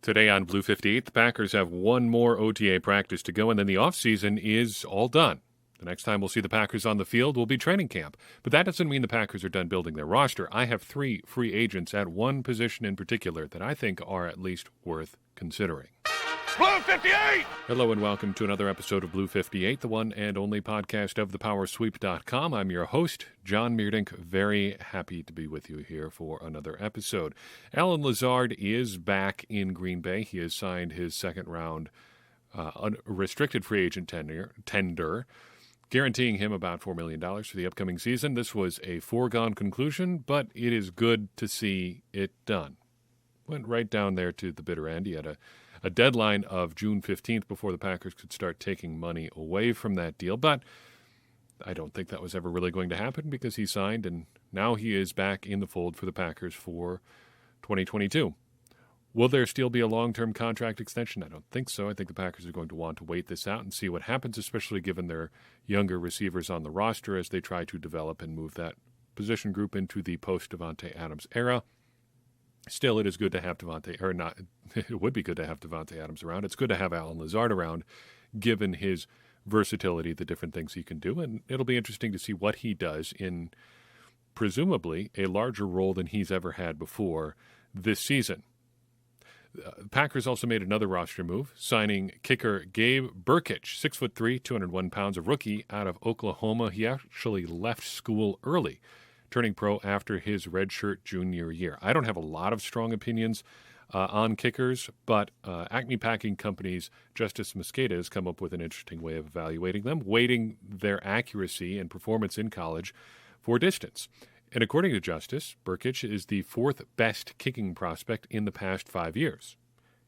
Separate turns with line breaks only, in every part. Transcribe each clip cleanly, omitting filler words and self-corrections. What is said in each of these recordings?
Today on Blue 58, the Packers have one more OTA practice to go, and then the offseason is all done. The next time we'll see the Packers on the field will be training camp. But that doesn't mean the Packers are done building their roster. I have 3 free agents at one position in particular that I think are at least worth considering.
Blue 58!
Hello and welcome to another episode of Blue 58, the one and only podcast of thepowersweep.com. I'm your host, John Meerdink. Very happy to be with you here for another episode. Allen Lazard is back in Green Bay. He has signed his second round restricted free agent tender, guaranteeing him about $4 million for the upcoming season. This was a foregone conclusion, but it is good to see it done. Went right down there to the bitter end. He had a deadline of June 15th before the Packers could start taking money away from that deal. But I don't think that was ever really going to happen because he signed, and now he is back in the fold for the Packers for 2022. Will there still be a long-term contract extension? I don't think so. I think the Packers are going to want to wait this out and see what happens, especially given their younger receivers on the roster as they try to develop and move that position group into the post-Davante Adams era. Still, it is good to have it would be good to have Davante Adams around. It's good to have Allen Lazard around, given his versatility, the different things he can do. And it'll be interesting to see what he does in presumably a larger role than he's ever had before this season. The Packers also made another roster move, signing kicker Gabe Burkich, 6'3", 201 pounds, a rookie out of Oklahoma. He actually left school early, turning pro after his redshirt junior year. I don't have a lot of strong opinions on kickers, but Acme Packing Company's Justice Mosqueda has come up with an interesting way of evaluating them, weighting their accuracy and performance in college for distance. And according to Justice, Burkich is the 4th best kicking prospect in the past 5 years.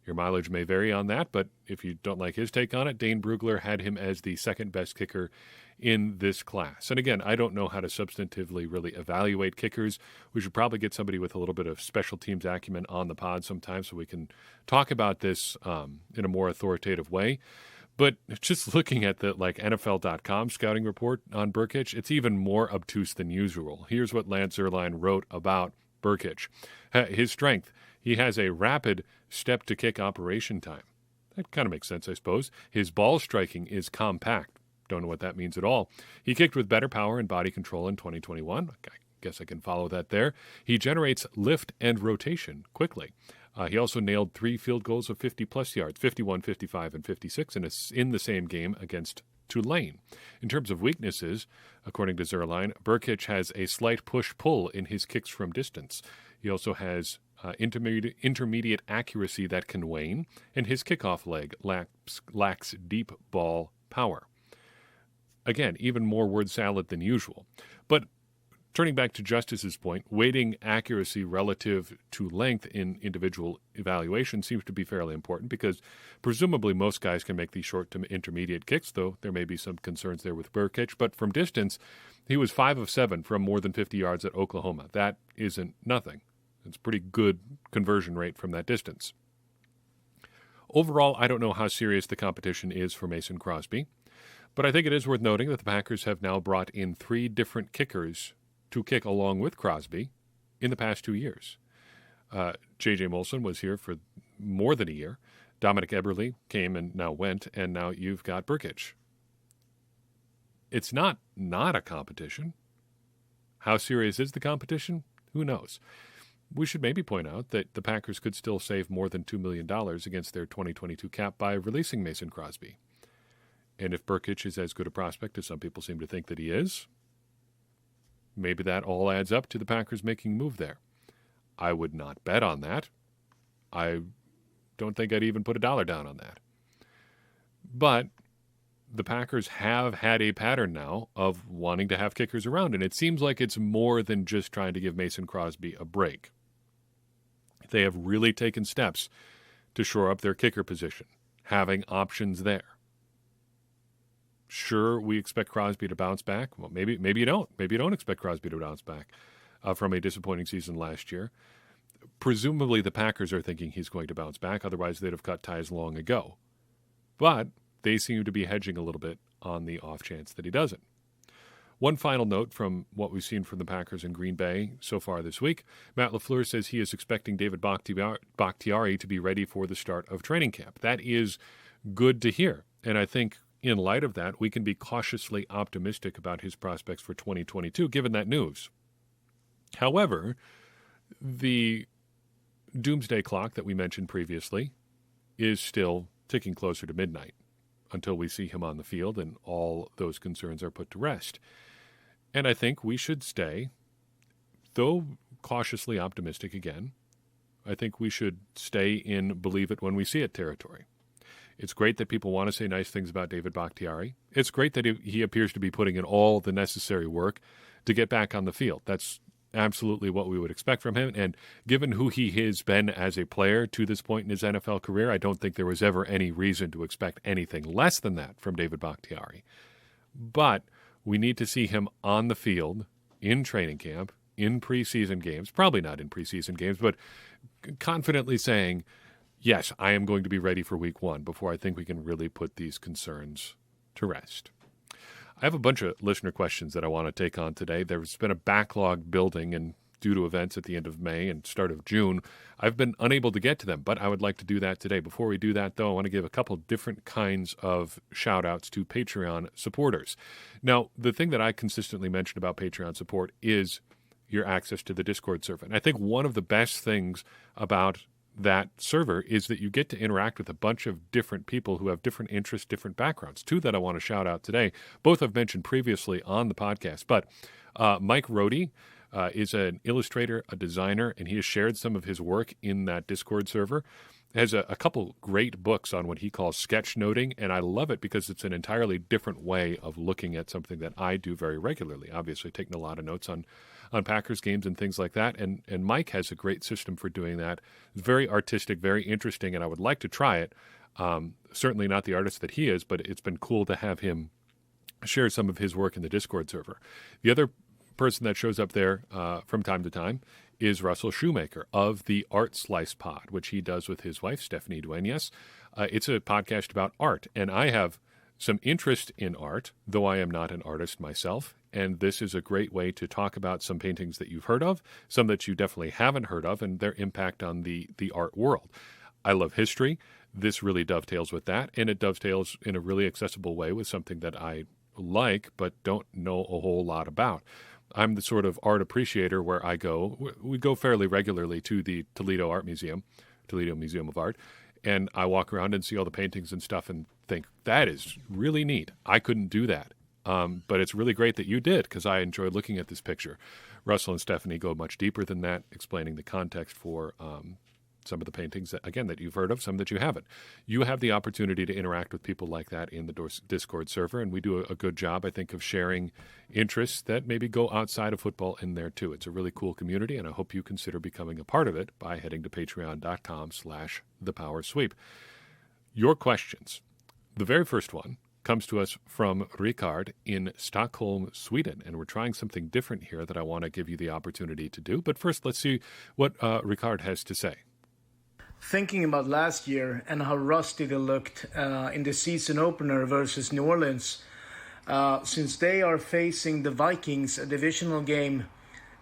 Your mileage may vary on that, but if you don't like his take on it, Dane Brugler had him as the 2nd best kicker in this class. And again, I don't know how to substantively really evaluate kickers. We should probably get somebody with a little bit of special teams acumen on the pod sometime so we can talk about this in a more authoritative way. But just looking at the NFL.com scouting report on Burkich, it's even more obtuse than usual. Here's what Lance Zierlein wrote about Burkich. His strength: he has a rapid step-to-kick operation time. That kind of makes sense, I suppose. His ball striking is compact. Don't know what that means at all. He kicked with better power and body control in 2021. I guess I can follow that there. He generates lift and rotation quickly. He also nailed 3 field goals of 50-plus yards, 51, 55, and 56 in the same game against Tulane. In terms of weaknesses, according to Zierlein, Burkich has a slight push-pull in his kicks from distance. He also has intermediate accuracy that can wane, and his kickoff leg lacks deep ball power. Again, even more word salad than usual. But turning back to Justice's point, weighting accuracy relative to length in individual evaluation seems to be fairly important because presumably most guys can make these short to intermediate kicks, though there may be some concerns there with Burkich. But from distance, he was 5 of 7 from more than 50 yards at Oklahoma. That isn't nothing. It's a pretty good conversion rate from that distance. Overall, I don't know how serious the competition is for Mason Crosby, but I think it is worth noting that the Packers have now brought in 3 different kickers to kick along with Crosby in the past 2 years. J.J. Molson was here for more than a year. Dominic Eberle came and now went, and now you've got Burkich. It's not a competition. How serious is the competition? Who knows? We should maybe point out that the Packers could still save more than $2 million against their 2022 cap by releasing Mason Crosby. And if Burkich is as good a prospect as some people seem to think that he is, maybe that all adds up to the Packers making a move there. I would not bet on that. I don't think I'd even put $1 down on that. But the Packers have had a pattern now of wanting to have kickers around, and it seems like it's more than just trying to give Mason Crosby a break. They have really taken steps to shore up their kicker position, having options there. Sure, we expect Crosby to bounce back. Well, maybe you don't. Maybe you don't expect Crosby to bounce back from a disappointing season last year. Presumably, the Packers are thinking he's going to bounce back. Otherwise, they'd have cut ties long ago. But they seem to be hedging a little bit on the off chance that he doesn't. One final note from what we've seen from the Packers in Green Bay so far this week. Matt LaFleur says he is expecting David Bakhtiari to be ready for the start of training camp. That is good to hear. And I think in light of that, we can be cautiously optimistic about his prospects for 2022, given that news. However, the doomsday clock that we mentioned previously is still ticking closer to midnight until we see him on the field and all those concerns are put to rest. And I think we should stay, though cautiously optimistic again, I think we should stay in believe it when we see it territory. It's great that people want to say nice things about David Bakhtiari. It's great that he appears to be putting in all the necessary work to get back on the field. That's absolutely what we would expect from him. And given who he has been as a player to this point in his NFL career, I don't think there was ever any reason to expect anything less than that from David Bakhtiari. But we need to see him on the field in training camp, in preseason games, probably not in preseason games, but confidently saying, yes, I am going to be ready for week one before I think we can really put these concerns to rest. I have a bunch of listener questions that I want to take on today. There's been a backlog building, and due to events at the end of May and start of June, I've been unable to get to them, but I would like to do that today. Before we do that, though, I want to give a couple different kinds of shout-outs to Patreon supporters. Now, the thing that I consistently mention about Patreon support is your access to the Discord server. And I think one of the best things about that server is that you get to interact with a bunch of different people who have different interests, different backgrounds. Two that I want to shout out today, both I've mentioned previously on the podcast, but Mike Rohde is an illustrator, a designer, and he has shared some of his work in that Discord server. Has a couple great books on what he calls sketchnoting, and I love it because it's an entirely different way of looking at something that I do very regularly. Obviously, taking a lot of notes on Packers games and things like that, and Mike has a great system for doing that. It's very artistic, very interesting, and I would like to try it. Certainly not the artist that he is, but it's been cool to have him share some of his work in the Discord server. The other person that shows up there from time to time is Russell Shoemaker of the Art Slice Pod, which he does with his wife, Stephanie Duenas. It's a podcast about art, and I have some interest in art, though I am not an artist myself, and this is a great way to talk about some paintings that you've heard of, some that you definitely haven't heard of, and their impact on the art world. I love history. This really dovetails with that, and it dovetails in a really accessible way with something that I like but don't know a whole lot about. I'm the sort of art appreciator where we go fairly regularly to the Toledo Museum of Art, and I walk around and see all the paintings and stuff and think, that is really neat. I couldn't do that. But it's really great that you did, because I enjoyed looking at this picture. Russell and Stephanie go much deeper than that, explaining the context for some of the paintings, that you've heard of, some that you haven't. You have the opportunity to interact with people like that in the Discord server, and we do a good job, I think, of sharing interests that maybe go outside of football in there, too. It's a really cool community, and I hope you consider becoming a part of it by heading to patreon.com/thepowersweep. Your questions. The very first one comes to us from Ricard in Stockholm, Sweden, and we're trying something different here that I want to give you the opportunity to do. But first, let's see what Ricard has to say.
Thinking about last year and how rusty they looked in the season opener versus New Orleans, since they are facing the Vikings, a divisional game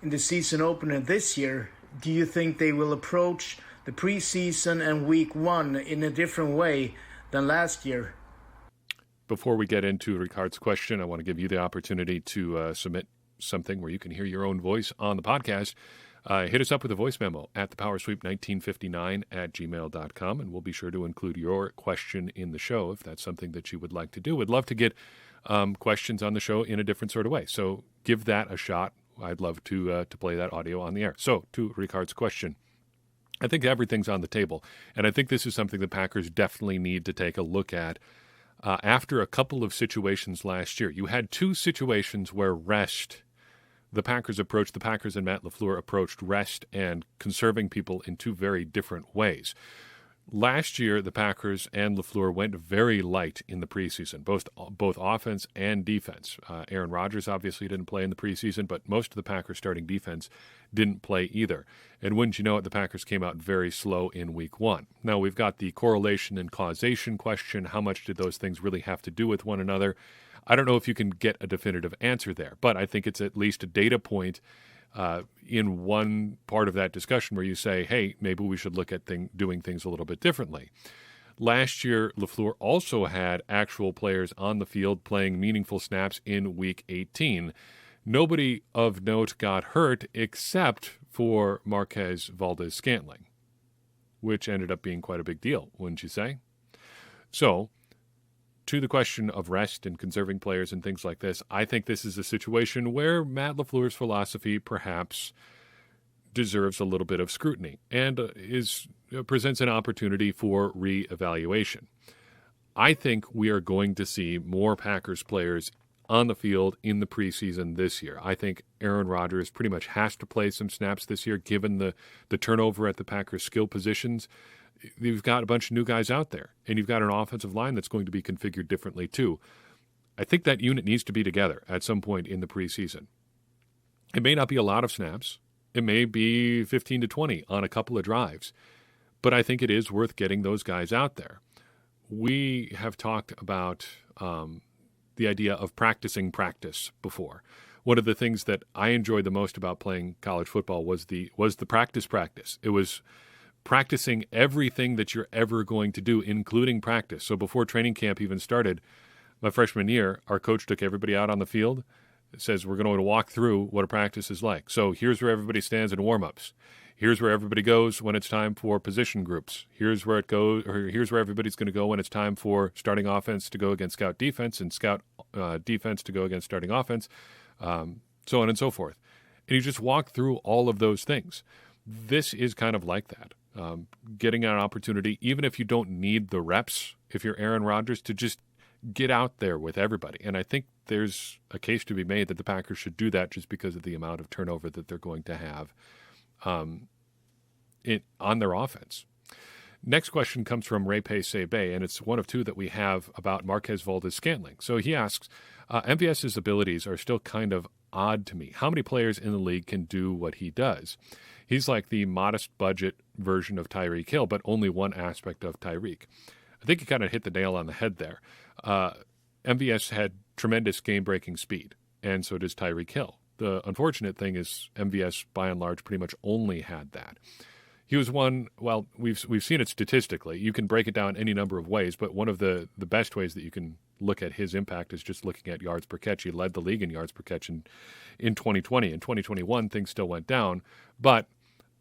in the season opener this year, do you think they will approach the preseason and week one in a different way than last year?
Before we get into Ricard's question, I want to give you the opportunity to submit something where you can hear your own voice on the podcast. Hit us up with a voice memo at thepowersweep1959@gmail.com, and we'll be sure to include your question in the show if that's something that you would like to do. We'd love to get questions on the show in a different sort of way, so give that a shot. I'd love to play that audio on the air. So, to Ricard's question, I think everything's on the table, and I think this is something the Packers definitely need to take a look at. After a couple of situations last year, you had two situations where the Packers and Matt LaFleur approached rest and conserving people in two very different ways. Last year, the Packers and LaFleur went very light in the preseason, both offense and defense. Aaron Rodgers obviously didn't play in the preseason, but most of the Packers starting defense didn't play either. And wouldn't you know it, the Packers came out very slow in week one. Now, we've got the correlation and causation question. How much did those things really have to do with one another? I don't know if you can get a definitive answer there, but I think it's at least a data point in one part of that discussion where you say, hey, maybe we should look at doing things a little bit differently. Last year, LaFleur also had actual players on the field playing meaningful snaps in Week 18. Nobody of note got hurt except for Marquez Valdes-Scantling, which ended up being quite a big deal, wouldn't you say? So, to the question of rest and conserving players and things like this, I think this is a situation where Matt LaFleur's philosophy perhaps deserves a little bit of scrutiny and presents an opportunity for reevaluation. I think we are going to see more Packers players on the field in the preseason this year. I think Aaron Rodgers pretty much has to play some snaps this year given the turnover at the Packers skill positions. You've got a bunch of new guys out there, and you've got an offensive line that's going to be configured differently too. I think that unit needs to be together at some point in the preseason. It may not be a lot of snaps. It may be 15 to 20 on a couple of drives, but I think it is worth getting those guys out there. We have talked about the idea of practicing practice before. One of the things that I enjoyed the most about playing college football was the practice. It was practicing everything that you're ever going to do, including practice. So before training camp even started, my freshman year, our coach took everybody out on the field. It says we're going to walk through what a practice is like. So here's where everybody stands in warm-ups. Here's where everybody goes when it's time for position groups. Here's where it goes, or here's where everybody's going to go when it's time for starting offense to go against scout defense and scout defense to go against starting offense, so on and so forth. And you just walk through all of those things. This is kind of like that. Getting an opportunity, even if you don't need the reps, if you're Aaron Rodgers, to just get out there with everybody. And I think there's a case to be made that the Packers should do that just because of the amount of turnover that they're going to have on their offense. Next question comes from Ray Sebe, and it's one of two that we have about Marquez Valdes-Scantling. So he asks, MVS's abilities are still kind of odd to me. How many players in the league can do what he does? He's like the modest budget version of Tyreek Hill, but only one aspect of Tyreek. I think you kind of hit the nail on the head there. MVS had tremendous game-breaking speed, and so does Tyreek Hill. The unfortunate thing is MVS, by and large, pretty much only had that. He was one, well, we've seen it statistically. You can break it down any number of ways, but one of the best ways that you can look at his impact is just looking at yards per catch. He led the league in yards per catch in 2020. In 2021, things still went down, but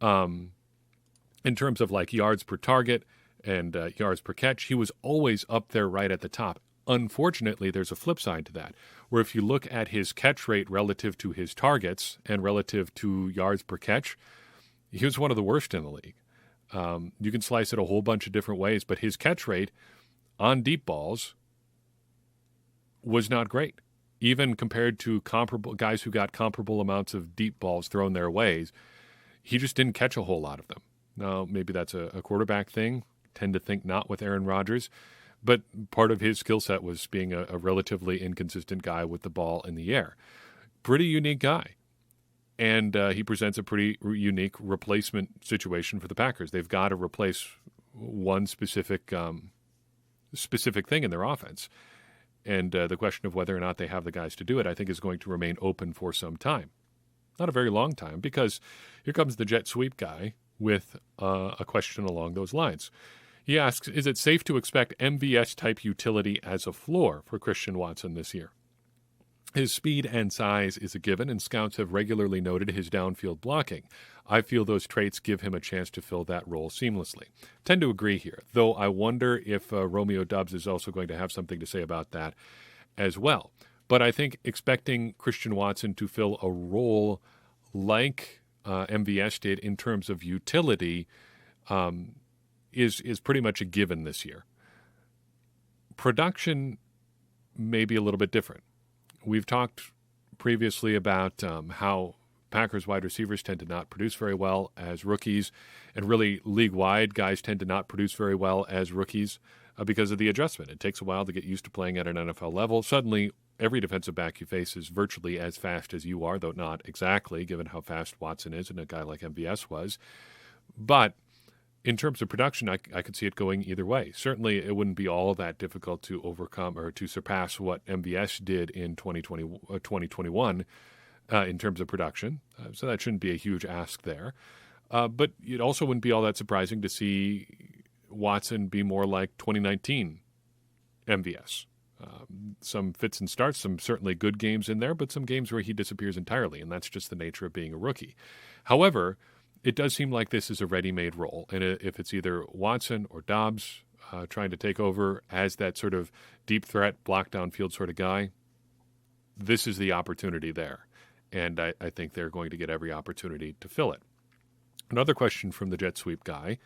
in terms of like yards per target and yards per catch, he was always up there right at the top. Unfortunately, there's a flip side to that, where if you look at his catch rate relative to his targets and relative to yards per catch, he was one of the worst in the league. You can slice it a whole bunch of different ways, but his catch rate on deep balls was not great. Even compared to comparable guys who got comparable amounts of deep balls thrown their ways, he just didn't catch a whole lot of them. Now, maybe that's a quarterback thing. Tend to think not with Aaron Rodgers. But part of his skill set was being a relatively inconsistent guy with the ball in the air. Pretty unique guy. And he presents a pretty unique replacement situation for the Packers. They've got to replace one specific thing in their offense. And the question of whether or not they have the guys to do it, I think, is going to remain open for some time. Not a very long time, because here comes the jet sweep guy with a question along those lines. He asks, is it safe to expect MVS-type utility as a floor for Christian Watson this year? His speed and size is a given, and scouts have regularly noted his downfield blocking. I feel those traits give him a chance to fill that role seamlessly. Tend to agree here, though I wonder if Romeo Doubs is also going to have something to say about that as well. But I think expecting Christian Watson to fill a role like MVS did in terms of utility is pretty much a given this year. Production may be a little bit different. We've talked previously about how Packers wide receivers tend to not produce very well as rookies, and really league-wide guys tend to not produce very well as rookies because of the adjustment. It takes a while to get used to playing at an NFL level. Suddenly, every defensive back you face is virtually as fast as you are, though not exactly, given how fast Watson is and a guy like MVS was. But in terms of production, I could see it going either way. Certainly, it wouldn't be all that difficult to overcome or to surpass what MVS did in 2021 in terms of production. So that shouldn't be a huge ask there. But it also wouldn't be all that surprising to see Watson be more like 2019 MVS. Some fits and starts, some certainly good games in there, but some games where he disappears entirely, and that's just the nature of being a rookie. However, it does seem like this is a ready-made role, and if it's either Watson or Dobbs trying to take over as that sort of deep threat, block downfield sort of guy, this is the opportunity there, and I think they're going to get every opportunity to fill it. Another question from the Jet Sweep guy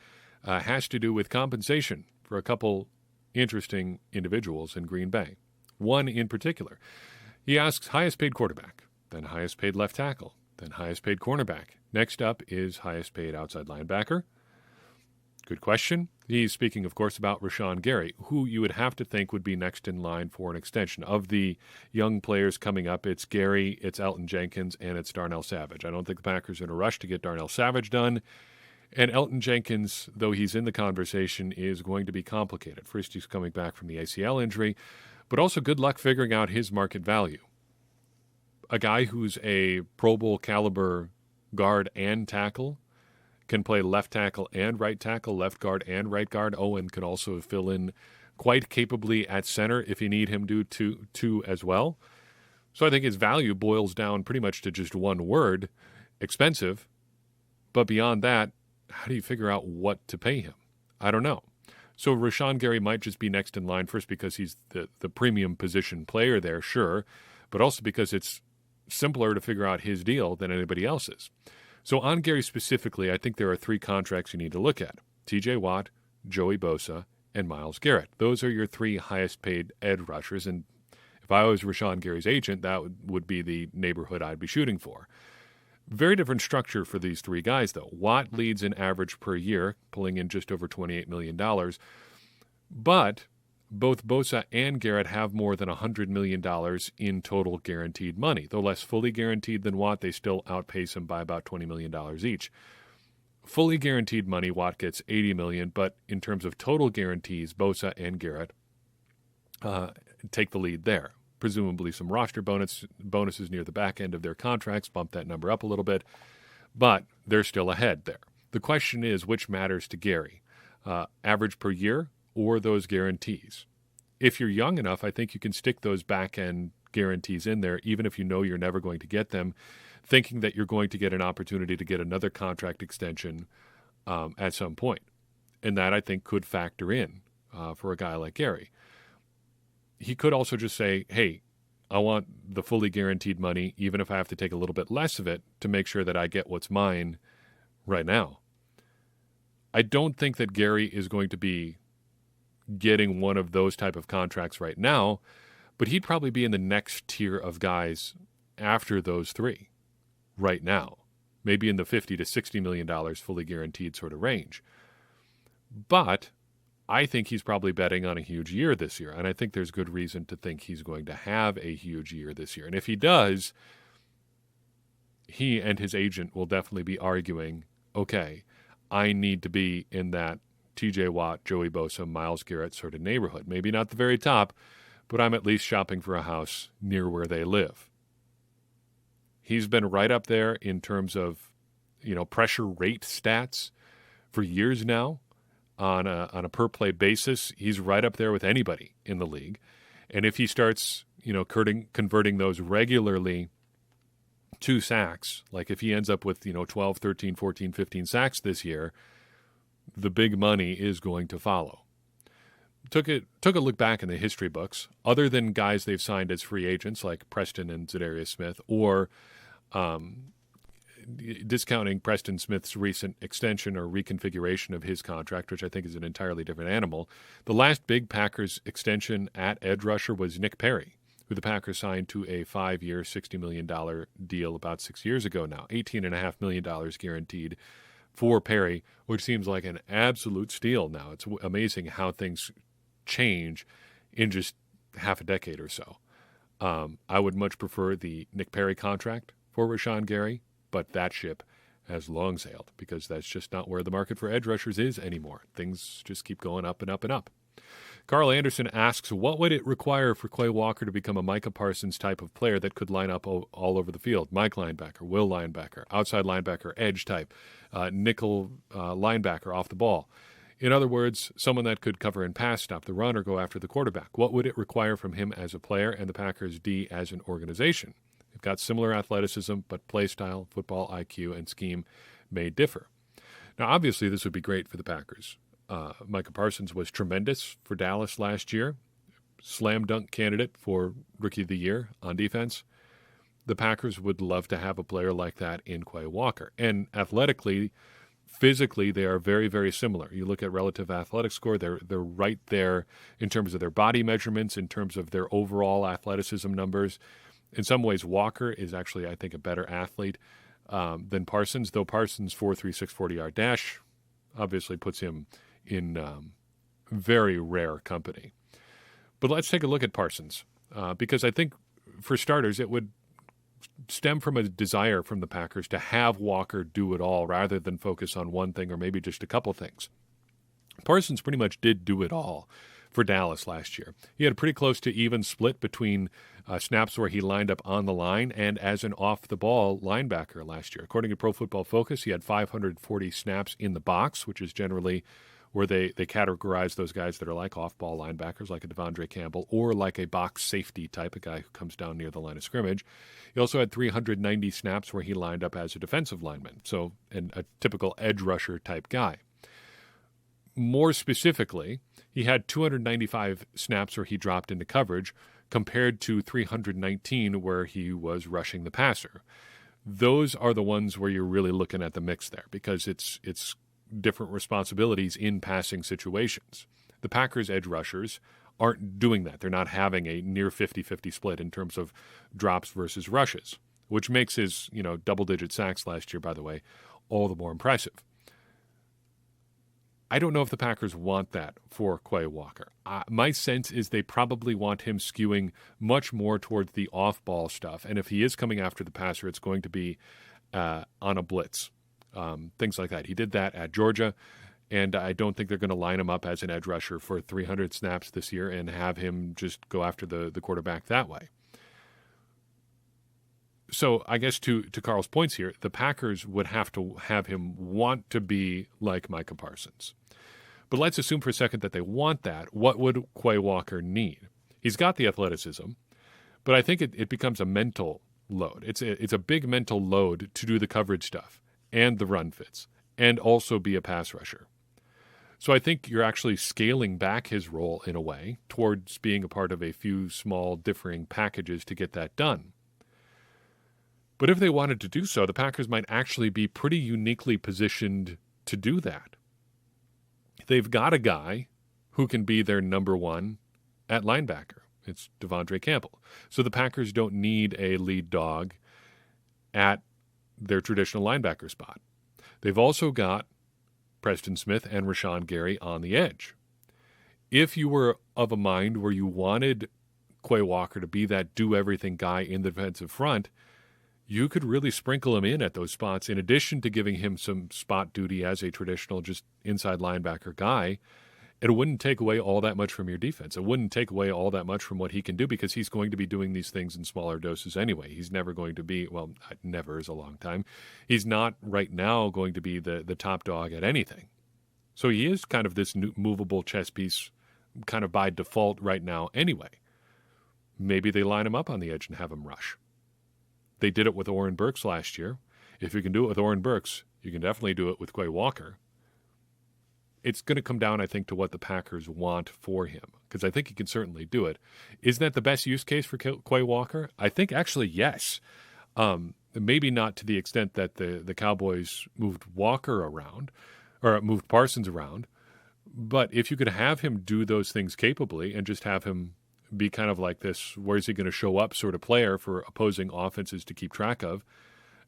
has to do with compensation for a couple interesting individuals in Green Bay. One in particular. He asks highest paid quarterback, then highest paid left tackle, then highest paid cornerback. Next up is highest paid outside linebacker. Good question. He's speaking, of course, about Rashaan Gary, who you would have to think would be next in line for an extension. Of the young players coming up, it's Gary, it's Elton Jenkins, and it's Darnell Savage. I don't think the Packers are in a rush to get Darnell Savage done. And Elton Jenkins, though he's in the conversation, is going to be complicated. First, he's coming back from the ACL injury, but also good luck figuring out his market value. A guy who's a Pro Bowl caliber guard and tackle, can play left tackle and right tackle, left guard and right guard. Owen can also fill in quite capably at center if you need him to as well. So I think his value boils down pretty much to just one word, expensive. But beyond that, how do you figure out what to pay him? I don't know. So Rashaan Gary might just be next in line first because he's the premium position player there, sure, but also because it's simpler to figure out his deal than anybody else's. So on Gary specifically, I think there are three contracts you need to look at. TJ Watt, Joey Bosa, and Myles Garrett. Those are your three highest paid edge rushers, and if I was Rashaan Gary's agent, that would be the neighborhood I'd be shooting for. Very different structure for these three guys, though. Watt leads in average per year, pulling in just over $28 million. But both Bosa and Garrett have more than $100 million in total guaranteed money. Though less fully guaranteed than Watt, they still outpace him by about $20 million each. Fully guaranteed money, Watt gets $80 million, but in terms of total guarantees, Bosa and Garrett take the lead there. Presumably some roster bonuses near the back end of their contracts bump that number up a little bit, but they're still ahead there. The question is, which matters to Gary? Average per year or those guarantees? If you're young enough, I think you can stick those back end guarantees in there, even if you know you're never going to get them, thinking that you're going to get an opportunity to get another contract extension at some point. And that, I think, could factor in for a guy like Gary. He could also just say, hey, I want the fully guaranteed money, even if I have to take a little bit less of it to make sure that I get what's mine right now. I don't think that Gary is going to be getting one of those type of contracts right now, but he'd probably be in the next tier of guys after those three right now, maybe in the $50 to $60 million fully guaranteed sort of range. But I think he's probably betting on a huge year this year, and I think there's good reason to think he's going to have a huge year this year. And if he does, he and his agent will definitely be arguing, okay, I need to be in that TJ Watt, Joey Bosa, Myles Garrett sort of neighborhood. Maybe not the very top, but I'm at least shopping for a house near where they live. He's been right up there in terms of, pressure rate stats for years now. On a per play basis, he's right up there with anybody in the league. And if he starts, converting those regularly to sacks, like if he ends up with, 12, 13, 14, 15 sacks this year, the big money is going to follow. Took a look back in the history books. Other than guys they've signed as free agents like Preston and Zadarius Smith, or discounting Preston Smith's recent extension or reconfiguration of his contract, which I think is an entirely different animal, the last big Packers extension at edge rusher was Nick Perry, who the Packers signed to a 5-year, $60 million deal about 6 years ago now, $18.5 million guaranteed for Perry, which seems like an absolute steal now. It's amazing how things change in just half a decade or so. I would much prefer the Nick Perry contract for Rashaan Gary, but that ship has long sailed because that's just not where the market for edge rushers is anymore. Things just keep going up and up and up. Carl Anderson asks, what would it require for Quay Walker to become a Micah Parsons type of player that could line up all over the field? Mike linebacker, will linebacker, outside linebacker, edge type, nickel linebacker off the ball. In other words, someone that could cover and pass, stop the run, or go after the quarterback. What would it require from him as a player and the Packers D as an organization? They've got similar athleticism, but play style, football IQ, and scheme may differ. Now, obviously, this would be great for the Packers. Micah Parsons was tremendous for Dallas last year. Slam dunk candidate for Rookie of the Year on defense. The Packers would love to have a player like that in Quay Walker. And athletically, physically, they are very, very similar. You look at relative athletic score, they're right there in terms of their body measurements, in terms of their overall athleticism numbers. In some ways, Walker is actually, I think, a better athlete than Parsons, though Parsons' 4.36 40-yard dash obviously puts him in very rare company. But let's take a look at Parsons, because I think, for starters, it would stem from a desire from the Packers to have Walker do it all rather than focus on one thing or maybe just a couple things. Parsons pretty much did do it all for Dallas last year. He had a pretty close to even split between snaps where he lined up on the line and as an off-the-ball linebacker last year. According to Pro Football Focus, he had 540 snaps in the box, which is generally where they categorize those guys that are like off-ball linebackers, like a Devondre Campbell, or like a box safety type, a guy who comes down near the line of scrimmage. He also had 390 snaps where he lined up as a defensive lineman, and a typical edge rusher type guy. More specifically, he had 295 snaps where he dropped into coverage compared to 319 where he was rushing the passer. Those are the ones where you're really looking at the mix there because it's different responsibilities in passing situations. The Packers' edge rushers aren't doing that. They're not having a near 50-50 split in terms of drops versus rushes, which makes his double-digit sacks last year, by the way, all the more impressive. I don't know if the Packers want that for Quay Walker. My sense is they probably want him skewing much more towards the off-ball stuff, and if he is coming after the passer, it's going to be on a blitz. Things like that. He did that at Georgia, and I don't think they're going to line him up as an edge rusher for 300 snaps this year and have him just go after the quarterback that way. So I guess to Carl's points here, the Packers would have to have him want to be like Micah Parsons. But let's assume for a second that they want that. What would Quay Walker need? He's got the athleticism, but I think it becomes a mental load. It's a big mental load to do the coverage stuff and the run fits, and also be a pass rusher. So I think you're actually scaling back his role in a way towards being a part of a few small differing packages to get that done. But if they wanted to do so, the Packers might actually be pretty uniquely positioned to do that. They've got a guy who can be their number one at linebacker. It's Devondre Campbell. So the Packers don't need a lead dog at their traditional linebacker spot. They've also got Preston Smith and Rashaan Gary on the edge. If you were of a mind where you wanted Quay Walker to be that do-everything guy in the defensive front, you could really sprinkle him in at those spots in addition to giving him some spot duty as a traditional just inside linebacker guy. It wouldn't take away all that much from your defense. It wouldn't take away all that much from what he can do because he's going to be doing these things in smaller doses anyway. He's never going to be, well, never is a long time. He's not right now going to be the top dog at anything. So he is kind of this movable chess piece kind of by default right now anyway. Maybe they line him up on the edge and have him rush. They did it with Oren Burks last year. If you can do it with Oren Burks, you can definitely do it with Quay Walker. It's going to come down, I think, to what the Packers want for him, because I think he can certainly do it. Is that the best use case for Quay Walker? I think actually yes. Maybe not to the extent that the Cowboys moved Walker around or moved Parsons around, but if you could have him do those things capably and just have him be kind of like this, where's he going to show up sort of player for opposing offenses to keep track of,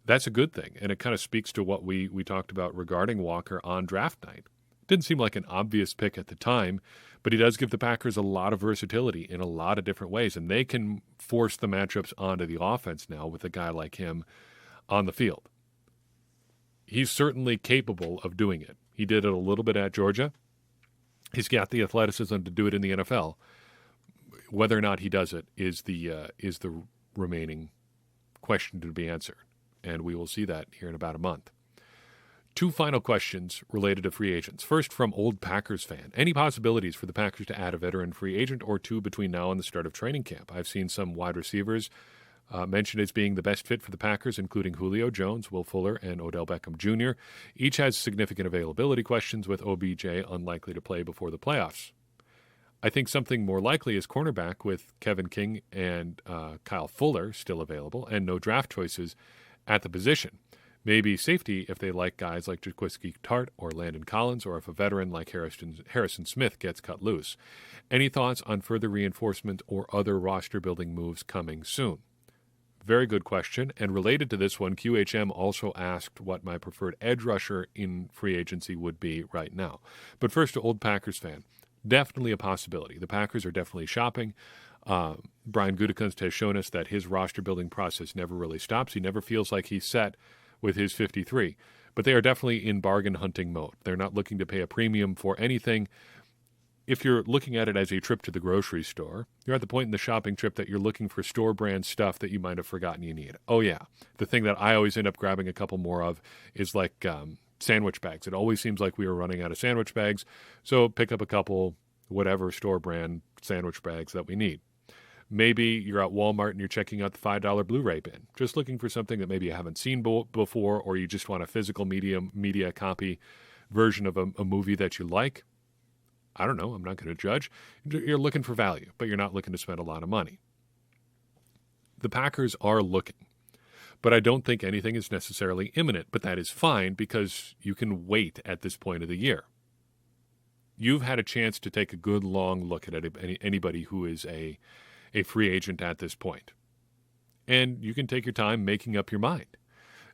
that's a good thing. And it kind of speaks to what we talked about regarding Walker on draft night. Didn't seem like an obvious pick at the time, but he does give the Packers a lot of versatility in a lot of different ways, and they can force the matchups onto the offense now with a guy like him on the field. he's certainly capable of doing it. He did it a little bit at Georgia. He's got the athleticism to do it in the NFL. Whether or not he does it is the remaining question to be answered, and we will see that here in about a month. 2 final questions related to free agents. First, from old Packers fan. Any possibilities for the Packers to add a veteran free agent or 2 between now and the start of training camp? I've seen some wide receivers mentioned as being the best fit for the Packers, including Julio Jones, Will Fuller, and Odell Beckham Jr. Each has significant availability questions, with OBJ unlikely to play before the playoffs. I think something more likely is cornerback, with Kevin King and Kyle Fuller still available and no draft choices at the position. Maybe safety if they like guys like Jaquiski Tart or Landon Collins, or if a veteran like Harrison Smith gets cut loose. Any thoughts on further reinforcement or other roster-building moves coming soon? Very good question. And related to this one, QHM also asked what my preferred edge rusher in free agency would be right now. But first, to old Packers fan, definitely a possibility. The Packers are definitely shopping. Brian Gutekunst has shown us that his roster-building process never really stops. He never feels like he's set with his 53. But they are definitely in bargain hunting mode. They're not looking to pay a premium for anything. If you're looking at it as a trip to the grocery store, you're at the point in the shopping trip that you're looking for store brand stuff that you might have forgotten you need. Oh, yeah. The thing that I always end up grabbing a couple more of is like sandwich bags. It always seems like we are running out of sandwich bags. So pick up a couple, whatever store brand sandwich bags that we need. Maybe you're at Walmart and you're checking out the $5 Blu-ray bin, just looking for something that maybe you haven't seen before, or you just want a physical media copy version of a movie that you like. I don't know. I'm not going to judge. You're looking for value, but you're not looking to spend a lot of money. The Packers are looking, but I don't think anything is necessarily imminent, but that is fine because you can wait at this point of the year. You've had a chance to take a good long look at anybody who is a free agent at this point. And you can take your time making up your mind.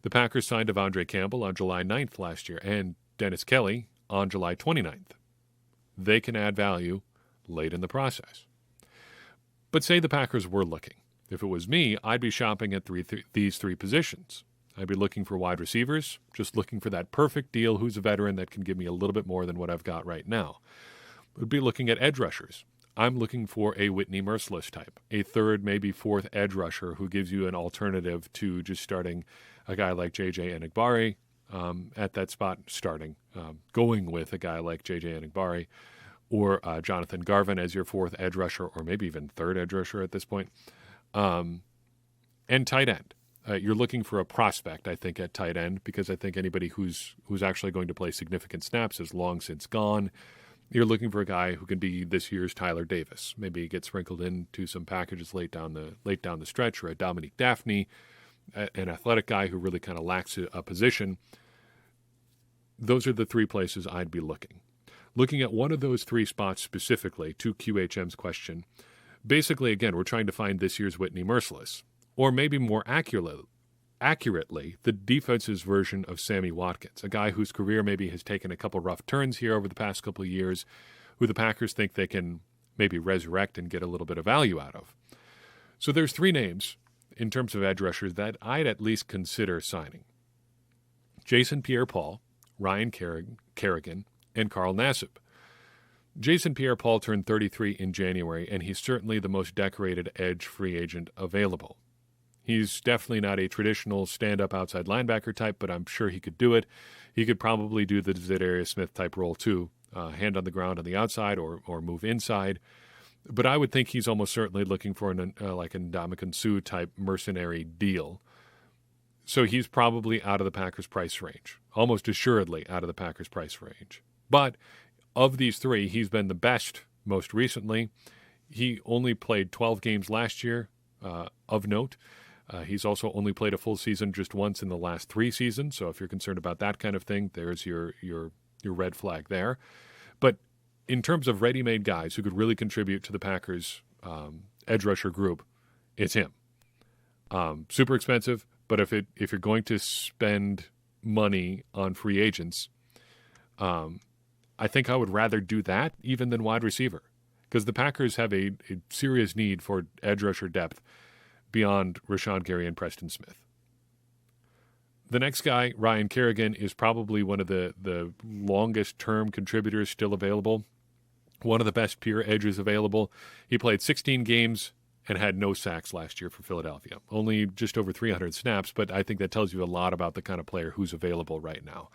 The Packers signed Devondre Campbell on July 9th last year and Dennis Kelly on July 29th. They can add value late in the process. But say the Packers were looking. If it was me, I'd be shopping at these 3 positions. I'd be looking for wide receivers, just looking for that perfect deal who's a veteran that can give me a little bit more than what I've got right now. I'd be looking at edge rushers. I'm looking for a Whitney Merciless type, a 3rd, maybe 4th edge rusher who gives you an alternative to just starting a guy like J.J. Enagbare at that spot, going with a guy like J.J. Enagbare or Jonathan Garvin as your 4th edge rusher, or maybe even 3rd edge rusher at this point, and tight end. You're looking for a prospect, I think, at tight end, because I think anybody who's actually going to play significant snaps is long since gone. You're looking for a guy who can be this year's Tyler Davis. Maybe get sprinkled into some packages late down the stretch, or a Dominique Daphne, an athletic guy who really kind of lacks a position. Those are the 3 places I'd be looking. Looking at one of those 3 spots specifically, to QHM's question, basically, again, we're trying to find this year's Whitney Merciless, or maybe more accurately, the defense's version of Sammy Watkins, a guy whose career maybe has taken a couple rough turns here over the past couple of years, who the Packers think they can maybe resurrect and get a little bit of value out of. So there's 3 names in terms of edge rushers that I'd at least consider signing. Jason Pierre-Paul, Ryan Kerrigan, and Carl Nassib. Jason Pierre-Paul turned 33 in January, and he's certainly the most decorated edge free agent available. He's definitely not a traditional stand-up outside linebacker type, but I'm sure he could do it. He could probably do the Zadarius Smith type role too, hand on the ground on the outside or move inside. But I would think he's almost certainly looking for like an Ndamukong Suh type mercenary deal. So he's probably out of the Packers' price range, almost assuredly out of the Packers' price range. But of these 3, he's been the best most recently. He only played 12 games last year, of note. He's also only played a full season just once in the last 3 seasons. So if you're concerned about that kind of thing, there's your red flag there. But in terms of ready-made guys who could really contribute to the Packers' edge rusher group, it's him. Super expensive, but if you're going to spend money on free agents, I think I would rather do that even than wide receiver, because the Packers have a serious need for edge rusher depth beyond Rashaan Gary and Preston Smith. The next guy, Ryan Kerrigan, is probably one of the longest-term contributors still available, one of the best pure edges available. He played 16 games and had no sacks last year for Philadelphia, only just over 300 snaps, but I think that tells you a lot about the kind of player who's available right now.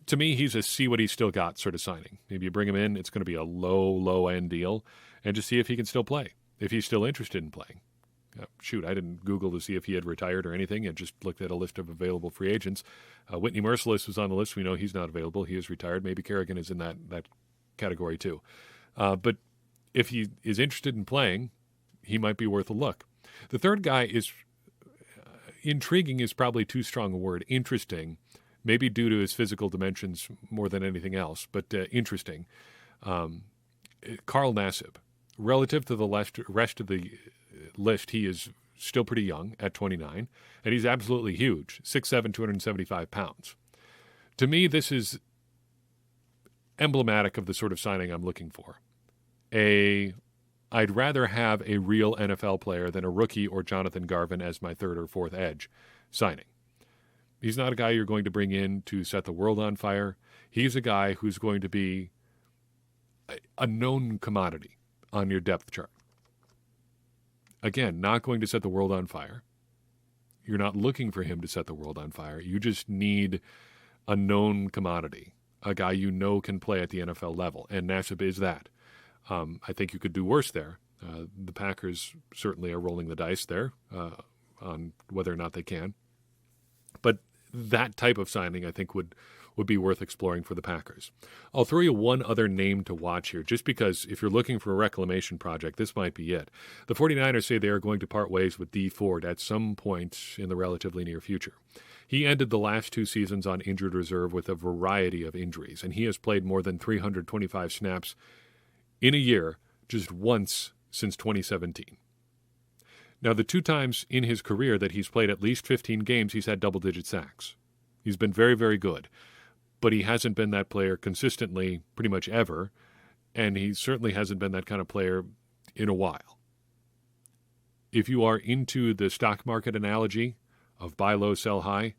To me, he's a see what he's still got sort of signing. Maybe you bring him in, it's going to be a low-end deal, and just see if he can still play, if he's still interested in playing. I didn't Google to see if he had retired or anything. I just looked at a list of available free agents. Whitney Merciless was on the list. We know he's not available. He is retired. Maybe Kerrigan is in that category too. But if he is interested in playing, he might be worth a look. The third guy is intriguing is probably too strong a word. Interesting, maybe due to his physical dimensions more than anything else, but interesting. Carl Nassib. Relative to the rest of the list, he is still pretty young at 29, and he's absolutely huge, 6'7", 275 pounds. To me, this is emblematic of the sort of signing I'm looking for. I'd rather have a real NFL player than a rookie or Jonathan Garvin as my third or fourth edge signing. He's not a guy you're going to bring in to set the world on fire. He's a guy who's going to be a known commodity on your depth chart. Again, not going to set the world on fire. You're not looking for him to set the world on fire. You just need a known commodity, a guy you know can play at the NFL level, and Nassib is that. I think you could do worse there. The Packers certainly are rolling the dice there on whether or not they can. But that type of signing, I think, would be worth exploring for the Packers. I'll throw you one other name to watch here, just because if you're looking for a reclamation project, this might be it. The 49ers say they are going to part ways with Dee Ford at some point in the relatively near future. He ended the last 2 seasons on injured reserve with a variety of injuries, and he has played more than 325 snaps in a year just once since 2017. Now, the 2 times in his career that he's played at least 15 games, he's had double-digit sacks. He's been very, very good. But he hasn't been that player consistently pretty much ever, and he certainly hasn't been that kind of player in a while. If you are into the stock market analogy of buy low, sell high,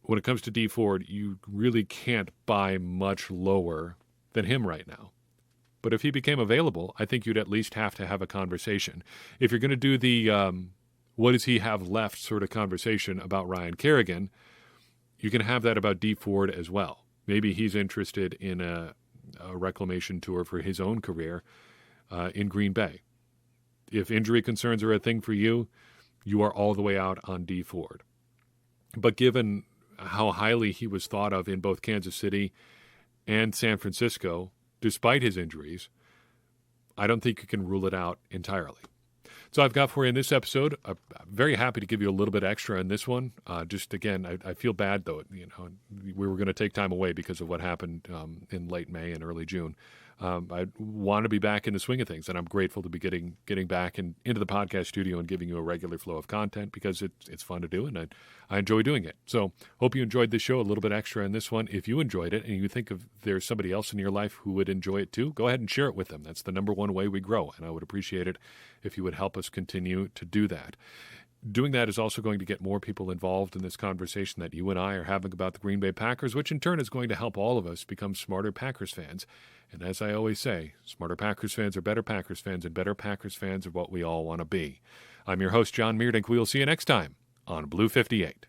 when it comes to Dee Ford, you really can't buy much lower than him right now. But if he became available, I think you'd at least have to have a conversation. If you're going to do the what does he have left sort of conversation about Ryan Kerrigan, you can have that about Dee Ford as well. Maybe he's interested in a reclamation tour for his own career in Green Bay. If injury concerns are a thing for you, you are all the way out on Dee Ford. But given how highly he was thought of in both Kansas City and San Francisco, despite his injuries, I don't think you can rule it out entirely. So I've got for you in this episode, I'm very happy to give you a little bit extra in this one. Just again, I feel bad though. We were going to take time away because of what happened in late May and early June. I want to be back in the swing of things, and I'm grateful to be getting back into the podcast studio and giving you a regular flow of content because it's fun to do, and I enjoy doing it. So hope you enjoyed this show, a little bit extra in this one. If you enjoyed it and you think there's somebody else in your life who would enjoy it too, go ahead and share it with them. That's the number one way we grow, and I would appreciate it if you would help us continue to do that. Doing that is also going to get more people involved in this conversation that you and I are having about the Green Bay Packers, which in turn is going to help all of us become smarter Packers fans. And as I always say, smarter Packers fans are better Packers fans, and better Packers fans are what we all want to be. I'm your host, John Meerdink. We will see you next time on Blue 58.